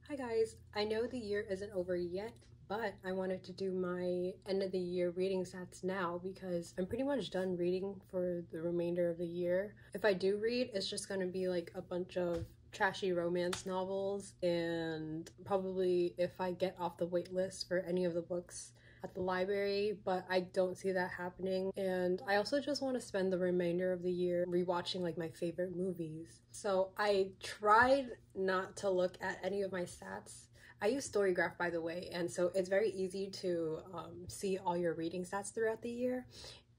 Hi guys, I know the year isn't over yet, but I wanted to do my end of the year reading stats now because I'm pretty much done reading for the remainder of the year. If I do read, it's just gonna be like a bunch of trashy romance novels, and probably if I get off the wait list for any of the books at the library, but I don't see that happening. And I also just want to spend the remainder of the year rewatching like my favorite movies. So I tried not to look at any of my stats. I use Storygraph, by the way, and so it's very easy to see all your reading stats throughout the year.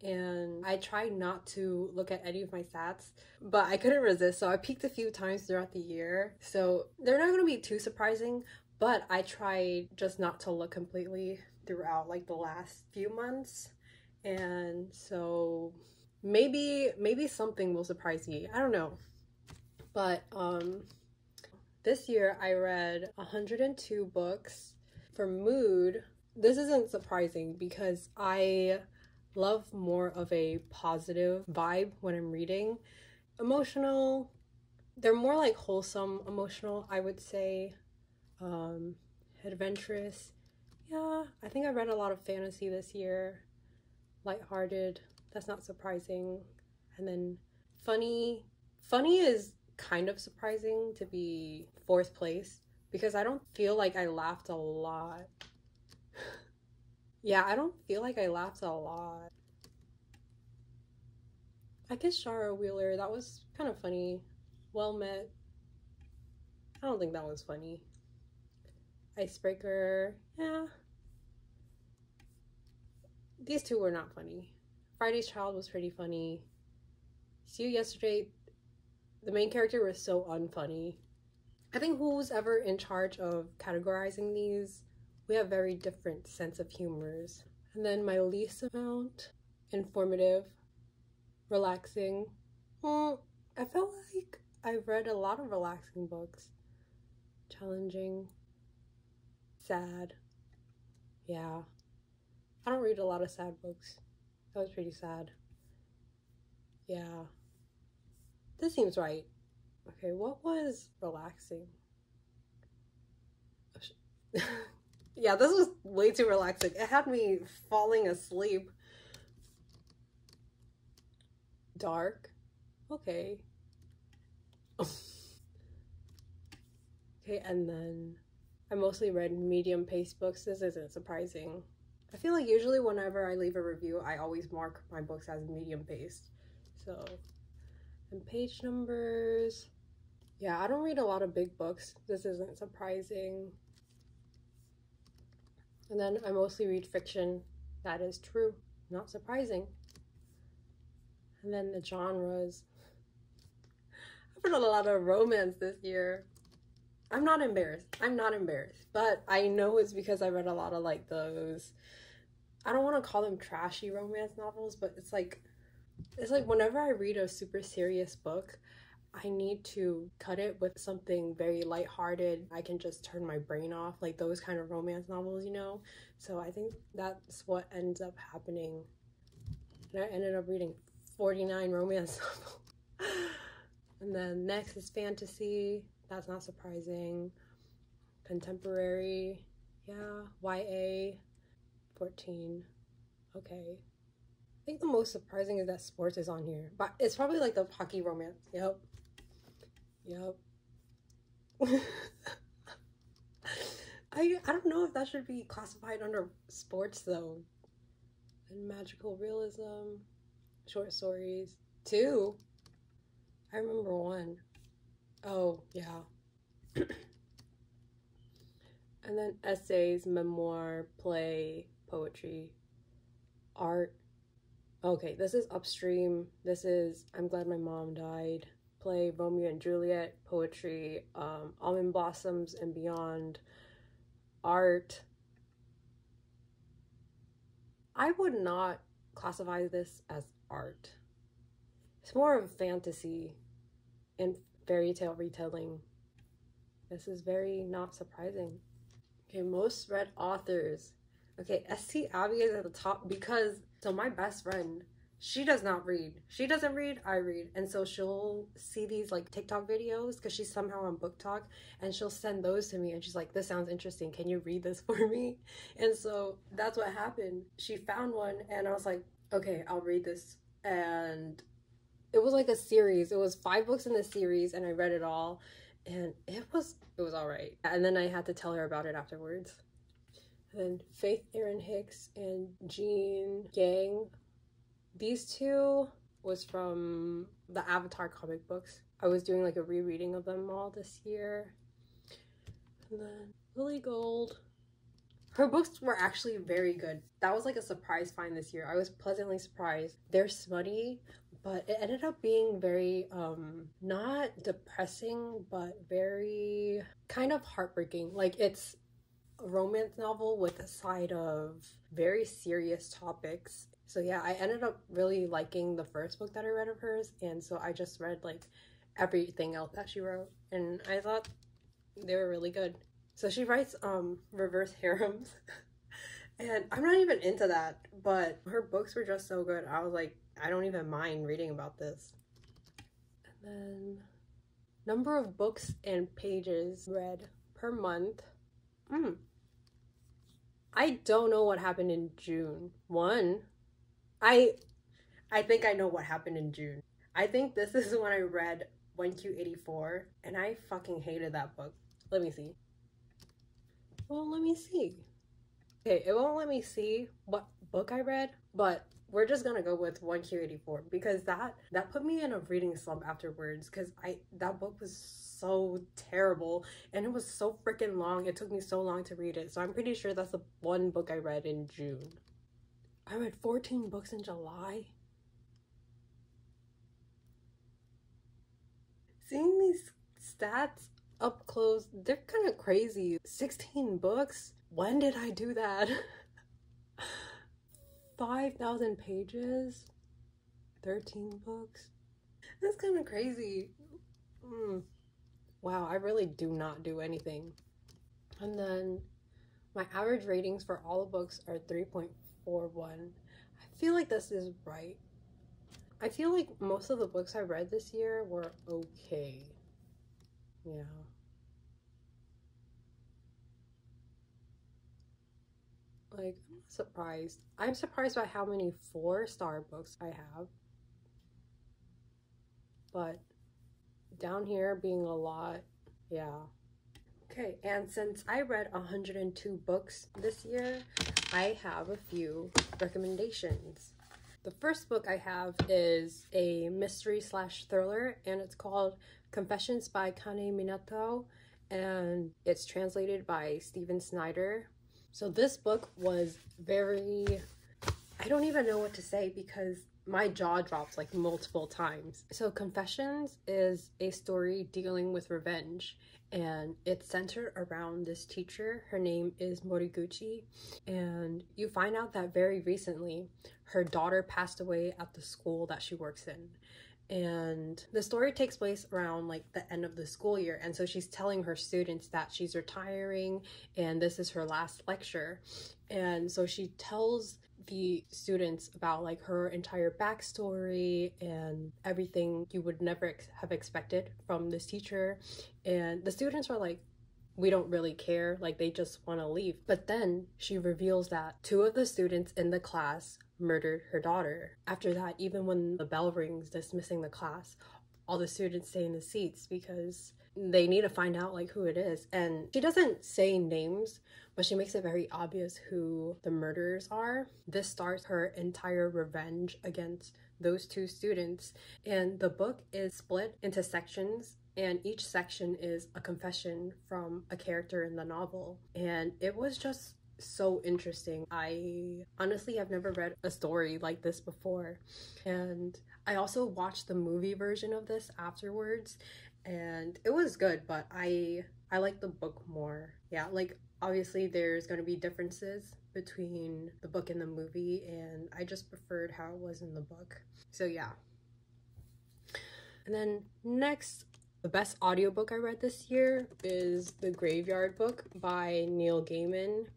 And I tried not to look at any of my stats, but I couldn't resist, so I peeked a few times throughout the year. So they're not going to be too surprising, but I tried just not to look completely throughout like the last few months, and so maybe something will surprise me. I don't know. But this year I read 102 books. For mood, this isn't surprising because I love more of a positive vibe when I'm reading. Emotional, they're more like wholesome emotional, I would say. Adventurous, yeah, I think I read a lot of fantasy this year. Lighthearted, that's not surprising. And then funny is kind of surprising to be 4th place because I don't feel like I laughed a lot. Yeah, I don't feel like I laughed a lot. I guess Shara Wheeler, that was kind of funny. Well Met, I don't think that was funny. Icebreaker, yeah. These two were not funny. Friday's Child was pretty funny. See You Yesterday, the main character was so unfunny. I think who's ever in charge of categorizing these, we have very different sense of humors. And then my least amount, informative, relaxing. I felt like I've read a lot of relaxing books. Challenging, sad, yeah. I don't read a lot of sad books. That was pretty sad. Yeah. This seems right. Okay, what was relaxing? Yeah, this was way too relaxing. It had me falling asleep. Dark. Okay. Okay, and then I mostly read medium-paced books. This isn't surprising. I feel like usually whenever I leave a review, I always mark my books as medium-paced. So, and page numbers. Yeah, I don't read a lot of big books. This isn't surprising. And then I mostly read fiction. That is true. Not surprising. And then the genres. I've read a lot of romance this year. I'm not embarrassed. But I know it's because I read a lot of like those, I don't want to call them trashy romance novels, but it's like whenever I read a super serious book, I need to cut it with something very lighthearted. I can just turn my brain off, like those kind of romance novels, you know? So I think that's what ends up happening. And I ended up reading 49 romance novels. And then next is fantasy. That's not surprising. Contemporary, yeah. YA, 14. Okay. I think the most surprising is that sports is on here. But it's probably like the hockey romance. Yep. I don't know if that should be classified under sports though. And magical realism, short stories. 2. I remember 1. Oh, yeah. And then essays, memoir, play, poetry, art. Okay, this is Upstream. This is I'm Glad My Mom Died. Play, Romeo and Juliet. Poetry, Almond Blossoms and Beyond. Art. I would not classify this as art. It's more of fantasy and fairy tale retelling. This is very not surprising. Okay, most read authors. Okay, S.T. Abby is at the top because, so my best friend, She does not read. She doesn't read, I read. And so she'll see these like TikTok videos because she's somehow on Book Talk, and she'll send those to me and she's like, this sounds interesting. Can you read this for me? And so that's what happened. She found one and I was like, okay, I'll read this. And it was like a series. It was 5 books in the series and I read it all and it was all right. And then I had to tell her about it afterwards. And then Faith Erin Hicks and Jean Yang. These 2 was from the Avatar comic books. I was doing like a rereading of them all this year. And then Lily Gold. Her books were actually very good. That was like a surprise find this year. I was pleasantly surprised. They're smutty, but it ended up being very, not depressing, but very kind of heartbreaking. Like, it's a romance novel with a side of very serious topics. So yeah, I ended up really liking the first book that I read of hers, and so I just read like everything else that she wrote, and I thought they were really good. So she writes reverse harems, and I'm not even into that, but her books were just so good. I was like, I don't even mind reading about this. And then number of books and pages read per month. I don't know what happened in June. I think I know what happened in June. I think this is when I read 1Q84 and I fucking hated that book. Let me see. Well, let me see. Okay, it won't let me see what book I read, but we're just gonna go with 1Q84 because that put me in a reading slump afterwards because that book was so terrible and it was so freaking long. It took me so long to read it. So I'm pretty sure that's the one book I read in June. I read 14 books in July. Seeing these stats up close, they're kind of crazy. 16 books? When did I do that? 5,000 pages? 13 books? That's kind of crazy. Wow, I really do not do anything. And then my average ratings for all the books are 3.41. I feel like this is right. I feel like most of the books I read this year were okay. Yeah. Like, I'm not surprised. I'm surprised by how many 4-star books I have. But down here being a lot, yeah. Okay, and since I read 102 books this year, I have a few recommendations. The first book I have is a mystery/thriller, and it's called Confessions by Kanae Minato, and it's translated by Stephen Snyder. So this book was very, I don't even know what to say because my jaw drops like multiple times. So Confessions is a story dealing with revenge, and it's centered around this teacher. Her name is Moriguchi, and you find out that very recently her daughter passed away at the school that she works in. And the story takes place around like the end of the school year, and so she's telling her students that she's retiring and this is her last lecture. And so she tells the students about like her entire backstory and everything you would never have expected from this teacher. And the students are like, we don't really care, like they just want to leave. But then she reveals that 2 of the students in the class murdered her daughter. After that, even when the bell rings dismissing the class, all the students stay in the seats because they need to find out like who it is. And she doesn't say names, but she makes it very obvious who the murderers are. This starts her entire revenge against those 2 students. And the book is split into sections, and each section is a confession from a character in the novel. And it was just so interesting. I honestly have never read a story like this before. And I also watched the movie version of this afterwards, and it was good, but I like the book more. Yeah, like obviously there's going to be differences between the book and the movie, and I just preferred how it was in the book. So yeah. And then next, the best audiobook I read this year is The Graveyard Book by Neil Gaiman.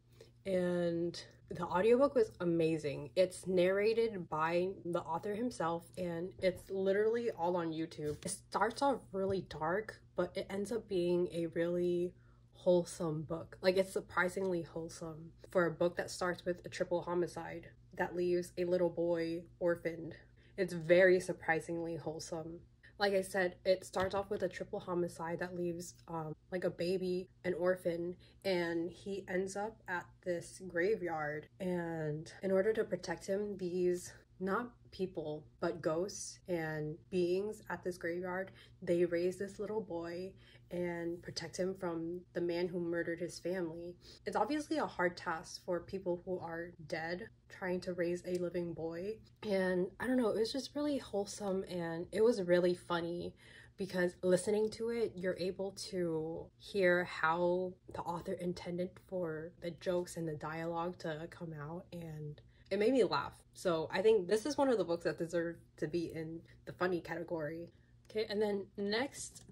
And The audiobook was amazing. It's narrated by the author himself, and it's literally all on YouTube. It starts off really dark, but it ends up being a really wholesome book. Like, it's surprisingly wholesome for a book that starts with a triple homicide that leaves a little boy orphaned. It's very surprisingly wholesome. Like I said, it starts off with a triple homicide that leaves like a baby, an orphan, and he ends up at this graveyard. And in order to protect him, these, not people, but ghosts and beings at this graveyard, they raise this little boy and protect him from the man who murdered his family. It's obviously a hard task for people who are dead trying to raise a living boy. And I don't know, it was just really wholesome, and it was really funny because listening to it, you're able to hear how the author intended for the jokes and the dialogue to come out, and it made me laugh. So I think this is one of the books that deserve to be in the funny category. Okay, and then next,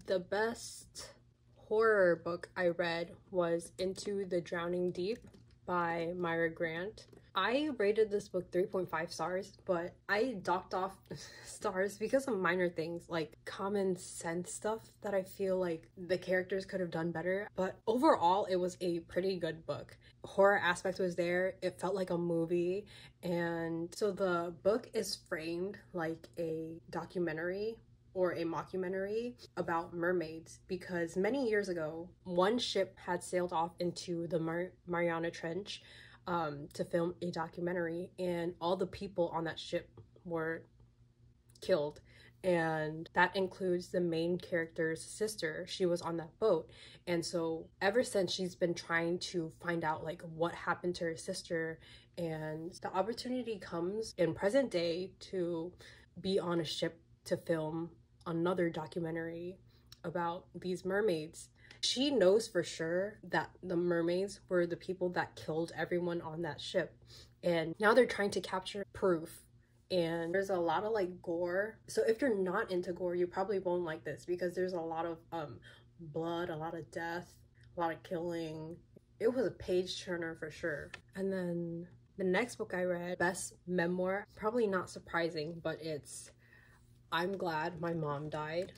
the best horror book I read was Into the Drowning Deep by Myra Grant. I rated this book 3.5 stars, but I docked off stars because of minor things like common sense stuff that I feel like the characters could have done better. But overall, it was a pretty good book. Horror aspect was there. It felt like a movie. And so the book is framed like a documentary or a mockumentary about mermaids, because many years ago, one ship had sailed off into the Mariana Trench to film a documentary, and all the people on that ship were killed, and that includes the main character's sister. She was on that boat, and so ever since, she's been trying to find out like what happened to her sister, and the opportunity comes in present day to be on a ship to film another documentary about these mermaids. She knows for sure that the mermaids were the people that killed everyone on that ship, and now they're trying to capture proof, and there's a lot of like gore. So if you're not into gore, you probably won't like this because there's a lot of blood, a lot of death, a lot of killing. It was a page turner for sure. And then the next book I read, best memoir, probably not surprising, but it's I'm Glad My Mom Died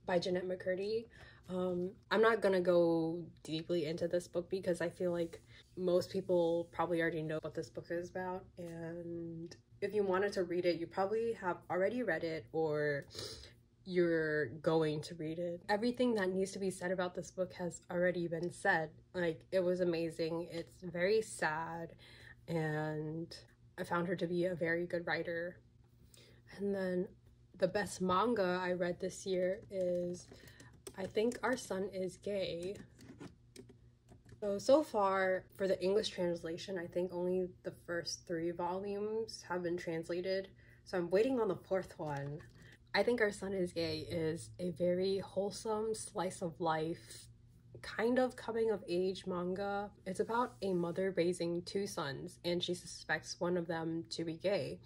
by Jennette McCurdy. I'm not gonna go deeply into this book because I feel like most people probably already know what this book is about, and if you wanted to read it, you probably have already read it or you're going to read it. Everything that needs to be said about this book has already been said. Like, it was amazing. It's very sad, and I found her to be a very good writer. And then the best manga I read this year is I Think Our Son Is Gay. So far, for the English translation, I think only the first 3 volumes have been translated. So I'm waiting on the 4th one. I Think Our Son Is Gay is a very wholesome slice of life, kind of coming of age manga. It's about a mother raising 2 sons, and she suspects one of them to be gay.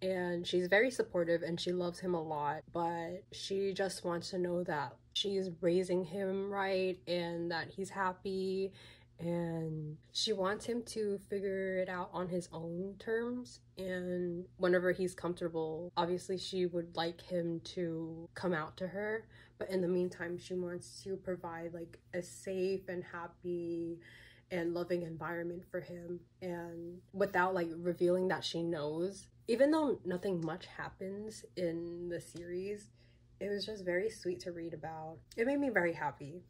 And she's very supportive and she loves him a lot, but she just wants to know that she's raising him right and that he's happy, and she wants him to figure it out on his own terms. And whenever he's comfortable, obviously she would like him to come out to her, but in the meantime she wants to provide like a safe and happy and loving environment for him, and without like revealing that she knows. Even though nothing much happens in the series, it was just very sweet to read about. It made me very happy.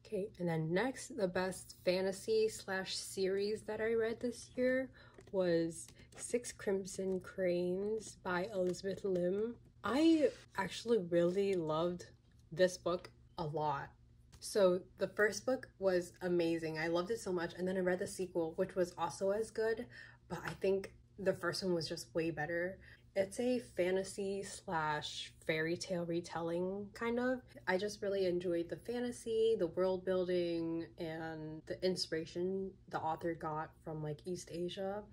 Okay, and then next, the best fantasy / series that I read this year was 6 Crimson Cranes by Elizabeth Lim. I actually really loved this book a lot. So the first book was amazing. I loved it so much, and then I read the sequel, which was also as good, but I think the first one was just way better. It's a fantasy / fairy tale retelling, kind of. I just really enjoyed the fantasy, the world building, and the inspiration the author got from like East Asia.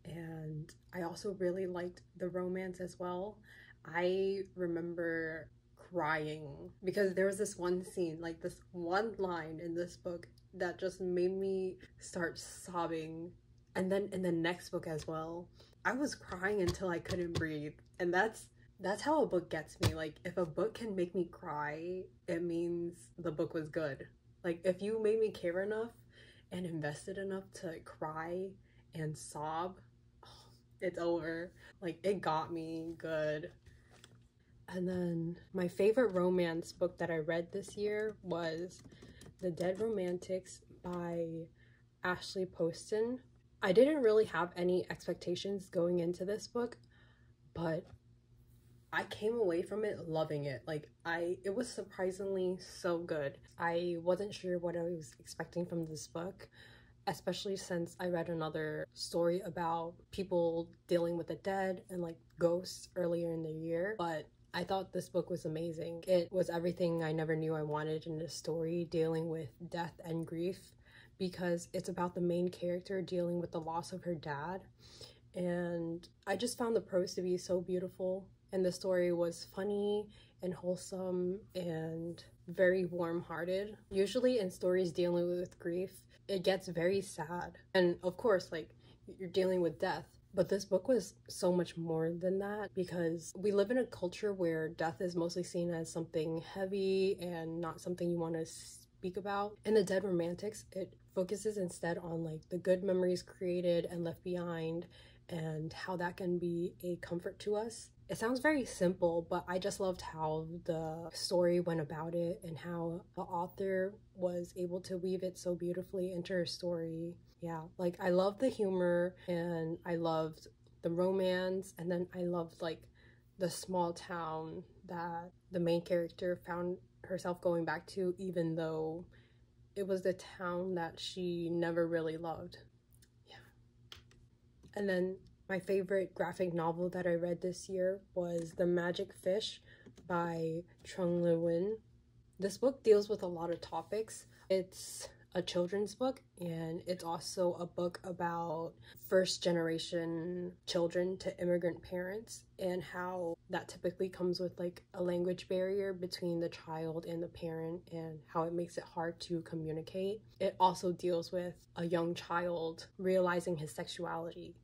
And I also really liked the romance as well. I remember crying because there was this one scene, like this one line in this book that just made me start sobbing. And then in the next book as well, I was crying until I couldn't breathe. And that's how a book gets me. Like, if a book can make me cry, it means the book was good. Like, if you made me care enough and invested enough to cry and sob, it's over. Like, it got me good. And then my favorite romance book that I read this year was The Dead Romantics by Ashley Poston. I didn't really have any expectations going into this book, but I came away from it loving it. Like, it was surprisingly so good. I wasn't sure what I was expecting from this book, especially since I read another story about people dealing with the dead and like ghosts earlier in the year, but I thought this book was amazing. It was everything I never knew I wanted in a story dealing with death and grief, because it's about the main character dealing with the loss of her dad. And I just found the prose to be so beautiful, and the story was funny and wholesome and very warm-hearted. Usually in stories dealing with grief, it gets very sad. And of course, like, you're dealing with death. But this book was so much more than that, because we live in a culture where death is mostly seen as something heavy and not something you want to speak about. In The Dead Romantics, it focuses instead on like the good memories created and left behind and how that can be a comfort to us. It sounds very simple, but I just loved how the story went about it and how the author was able to weave it so beautifully into her story. Yeah, like, I loved the humor and I loved the romance, and then I loved like the small town that the main character found herself going back to, even though it was the town that she never really loved. Yeah. And then my favorite graphic novel that I read this year was The Magic Fish by Trung Nguyen. This book deals with a lot of topics. It's a children's book, and it's also a book about first generation children to immigrant parents and how that typically comes with like a language barrier between the child and the parent and how it makes it hard to communicate. It also deals with a young child realizing his sexuality.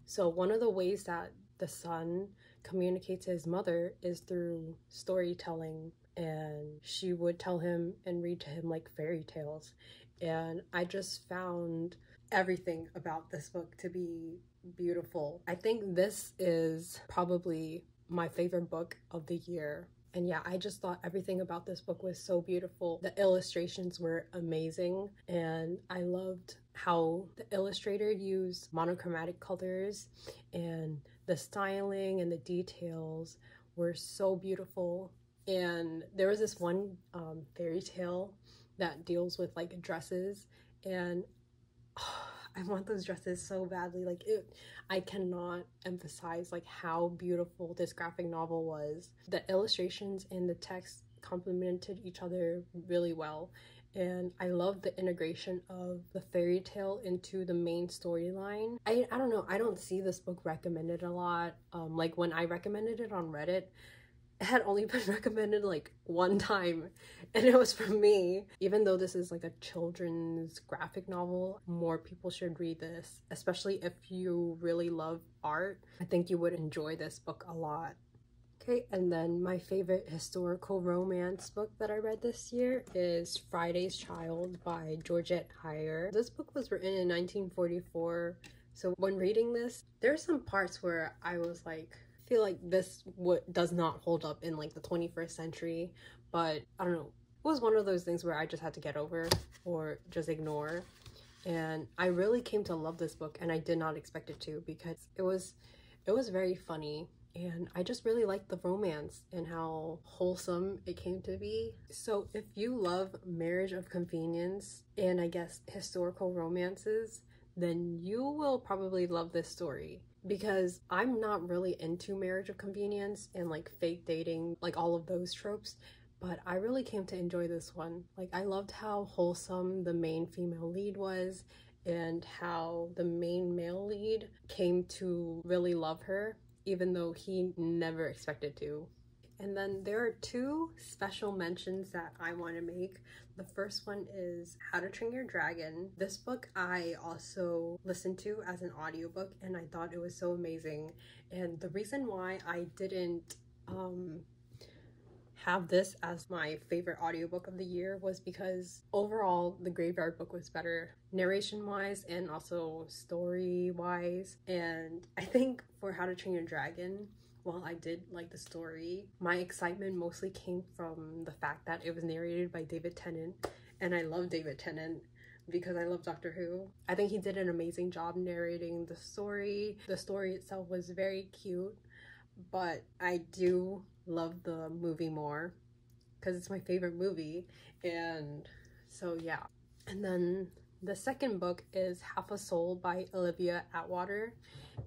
So one of the ways that the son communicates to his mother is through storytelling, and she would tell him and read to him like fairy tales. And I just found everything about this book to be beautiful. I think this is probably my favorite book of the year. And yeah, I just thought everything about this book was so beautiful. The illustrations were amazing, and I loved how the illustrator used monochromatic colors, and the styling and the details were so beautiful. And there was this one fairy tale that deals with like dresses, and I want those dresses so badly. Like, I cannot emphasize like how beautiful this graphic novel was. The illustrations and the text complemented each other really well, and I love the integration of the fairy tale into the main storyline. I don't know, I don't see this book recommended a lot. Like, when I recommended it on Reddit, it had only been recommended like one time, and it was from me. Even though this is like a children's graphic novel, more people should read this, especially if you really love art. I think you would enjoy this book a lot. Okay, and then my favorite historical romance book that I read this year is Friday's Child by Georgette. This book was written in 1944, so when reading this, there's some parts where I was like, feel like this does not hold up in like the 21st century, but I don't know, it was one of those things where I just had to get over or just ignore. And I really came to love this book, and I did not expect it to, because it was very funny, and I just really liked the romance and how wholesome it came to be. So if you love marriage of convenience and I guess historical romances, then you will probably love this story, because I'm not really into marriage of convenience and like fake dating, like all of those tropes, but I really came to enjoy this one. Like, I loved how wholesome the main female lead was, and how the main male lead came to really love her, even though he never expected to. And then there are two special mentions that I want to make. The first one is How to Train Your Dragon. This book I also listened to as an audiobook, and I thought it was so amazing. And the reason why I didn't have this as my favorite audiobook of the year was because overall the Graveyard Book was better narration wise and also story wise. And I think for How to Train Your Dragon, while I did like the story, my excitement mostly came from the fact that it was narrated by David Tennant, and I love David Tennant because I love Doctor Who. I think he did an amazing job narrating the story. The story itself was very cute, but I do love the movie more because it's my favorite movie. And so yeah. And then the second book is Half a Soul by Olivia Atwater.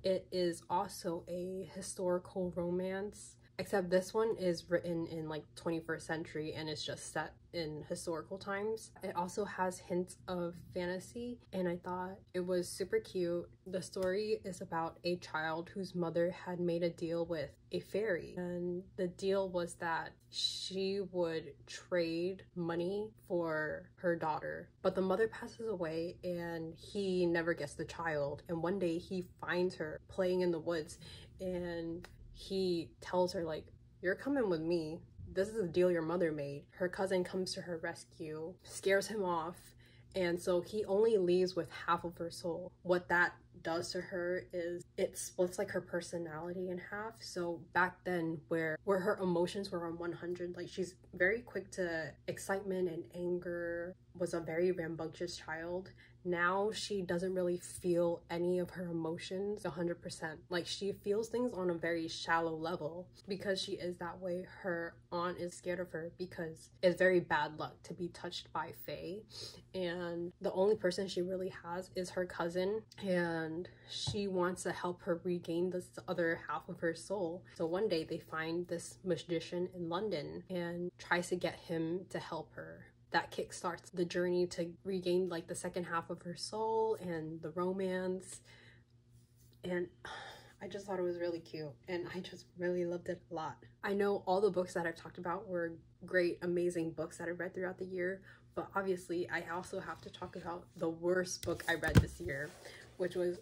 It is also a historical romance, except this one is written in like 21st century and it's just set in historical times. It also has hints of fantasy, and I thought it was super cute. The story is about a child whose mother had made a deal with a fairy, and the deal was that she would trade money for her daughter, but the mother passes away and he never gets the child. And one day he finds her playing in the woods, and he tells her like, "You're coming with me. This is a deal your mother made." Her cousin comes to her rescue, scares him off, and so he only leaves with half of her soul. What that does to her is it splits like her personality in half. So back then where her emotions were on 100, like she's very quick to excitement and anger, was a very rambunctious child. Now she doesn't really feel any of her emotions 100%. Like she feels things on a very shallow level. Because she is that way, her aunt is scared of her because it's very bad luck to be touched by fae, and the only person she really has is her cousin, and she wants to help her regain this other half of her soul. So one day they find this magician in London and tries to get him to help her. That kickstarts the journey to regain like the second half of her soul and the romance. And I just thought it was really cute, and I just really loved it a lot. I know all the books that I've talked about were great, amazing books that I read throughout the year, but obviously I also have to talk about the worst book I read this year, which was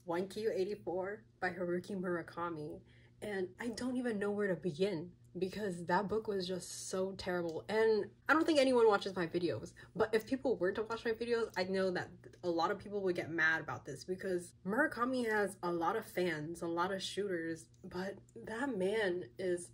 1Q84 by Haruki Murakami. And I don't even know where to begin, because that book was just so terrible. And I don't think anyone watches my videos, but if people were to watch my videos, I know that a lot of people would get mad about this, because Murakami has a lot of fans, a lot of shooters, but that man is,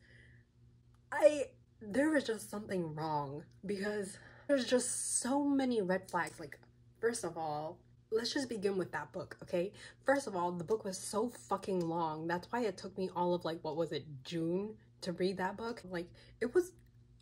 there was just something wrong, because there's just so many red flags. Like, first of all, let's just begin with that book, okay? First of all, the book was so fucking long. That's why it took me all of like, what was it, June to read that book. Like, it was,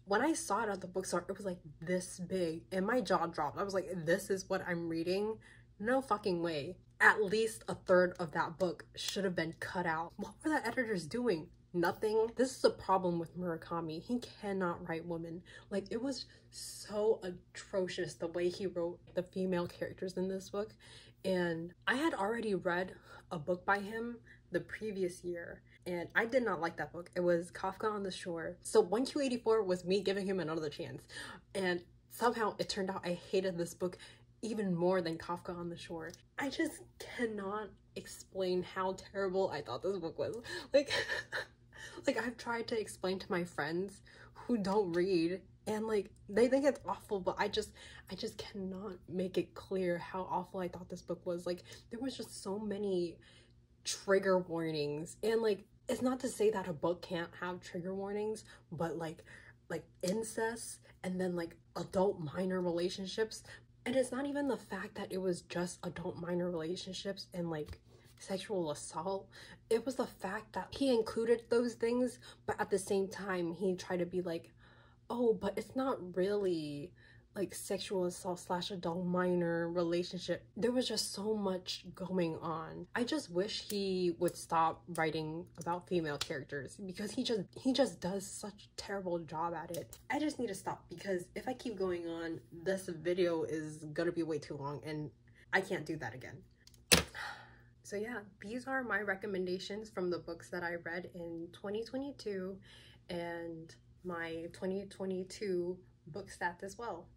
when I saw it at the bookstore, it was like this big, and my jaw dropped. I was like, this is what I'm reading? No fucking way. At least a third of that book should have been cut out. What were the editors doing? Nothing. This is a problem with Murakami. He cannot write women. Like, it was so atrocious the way he wrote the female characters in this book. And I had already read a book by him the previous year, and I did not like that book. It was Kafka on the Shore. So 1Q84 was me giving him another chance, and somehow it turned out I hated this book even more than Kafka on the Shore. I just cannot explain how terrible I thought this book was. Like, like I've tried to explain to my friends who don't read, and like they think it's awful, but I just cannot make it clear how awful I thought this book was. Like, there was just so many trigger warnings, and like, it's not to say that a book can't have trigger warnings, but like incest, and then like adult minor relationships. And it's not even the fact that it was just adult minor relationships and like sexual assault. It was the fact that he included those things, but at the same time he tried to be like, oh, but it's not really like sexual assault / adult minor relationship. There was just so much going on. I just wish he would stop writing about female characters, because he just does such a terrible job at it. I just need to stop, because if I keep going on, this video is gonna be way too long, and I can't do that again. So yeah, these are my recommendations from the books that I read in 2022. and my 2022 book stats as well.